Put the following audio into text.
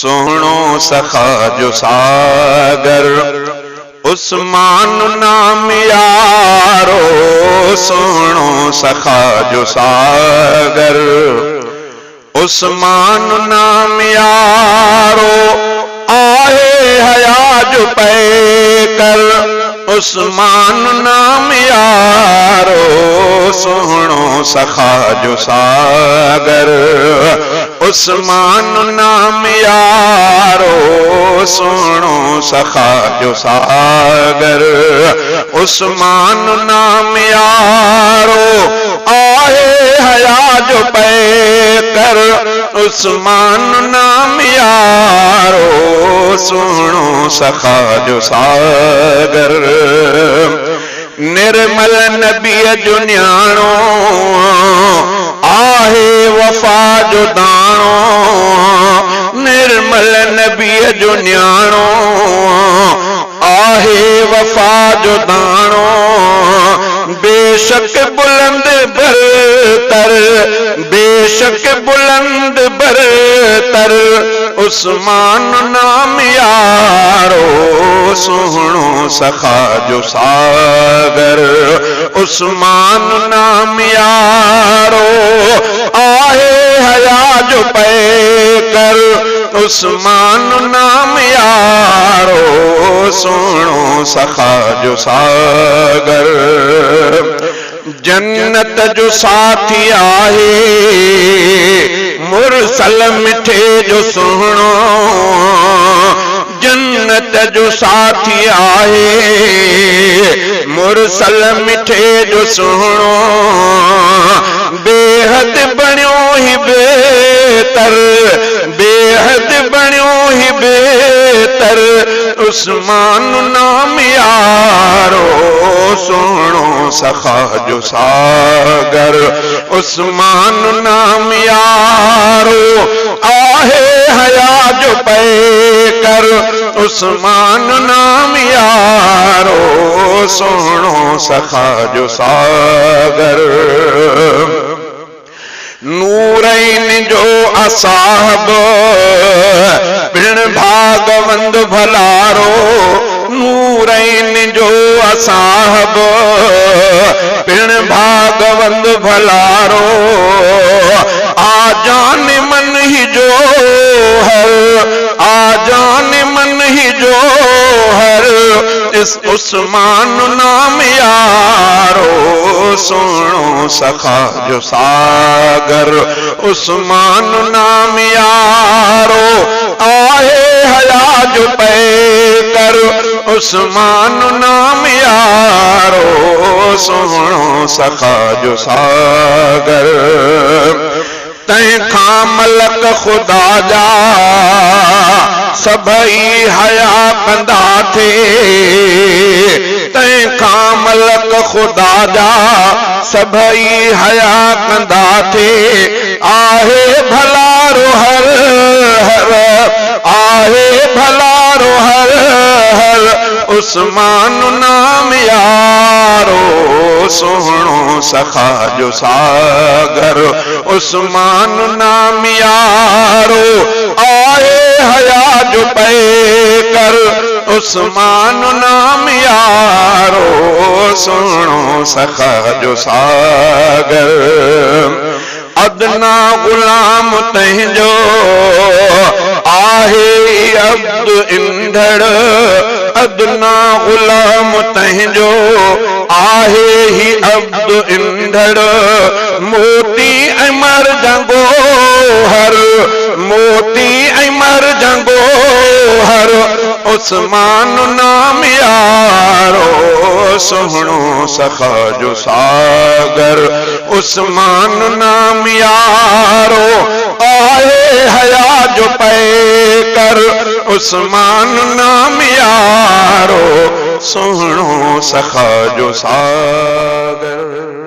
सोहणो सखा जो सागर उस्मान नाम यारो, सोहणो सखा जो सागर उस्मान नाम यारो, आए हया जो पैकर उस्मान नाम यारो, सोहणो सखा जो सागर उस्मान नाम यारो, सोहणो सखा जो सागर उस्मान नाम यारो, आए हया जो पैकर उस्मान नाम यारो, सोहणो सखा जो सागर निर्मल नबी जो न्याणो, आहे वफा जो दाणो, निर्मल नबी जो न्याणो, आहे वफा जो दाणो, बेशक बुलंद बरतर, बेशक बुलंद बरतर उस्मान नाम यारो, सोहणो सखा जो सागर उस्मान नाम यारो, आहे हया जो पैकर उस्मान नाम यारो, सोहणो सखा जो सागर जन्नत जो साथी आहे मुरसल मिठे जो सुहिणो, जन्नत जो साथी आहे मुरसल मिठे जो सुहिणो, बेहद बणियो ही बेहतर, बेहद बणियो ही बेहतर उस्मान नाम यारो, सोहणो सखा जो सागर उस्मान नाम यारो, आहे हया जो पैकर उस्मान नाम यारो, सोहणो सखा जो सागर नूरैन जो असाहब पिण भागवंद भलारो, नूरैन जो असाहब पिण भागवंद भलारो, आजान मन ही जो हर, आजान मन ही जो हर इस उस्मान नाम यारो, सोहणो सखा जो सागर उस्मान नाम यारो, आहे हया जो पैकर उस्मान नाम यारो, सोहणो सखा जो सागर तंहिंखा मलक खुदा जा सभई हया कंदा थे, तंहिंखा मलक खुदा जा सभई हया कंदा थे, आहे भलारो हर हर, आहे भलारो हर हर उस्मान नाम यारो, सोहणो सखा जो सागर उस्मान नाम यारो, आए हया जो पैकर उस्मान नाम यारो, सोहणो सखा जो सागर अदना गुलाम तंहिंजो आहे अब्द इंदड़, अदना गुलाम तंहिंजो आहे ही अब्द इंदड़, मोती ऐं मर्जंगो हर, मोती ऐं मर्जंगो हर उस्मान नाम यारो, सोहणो सखा जो सागर उस्मान नाम यारो, आए हया जो पैकर उस्मान नाम यारो, सोहणो सखा जो सागर।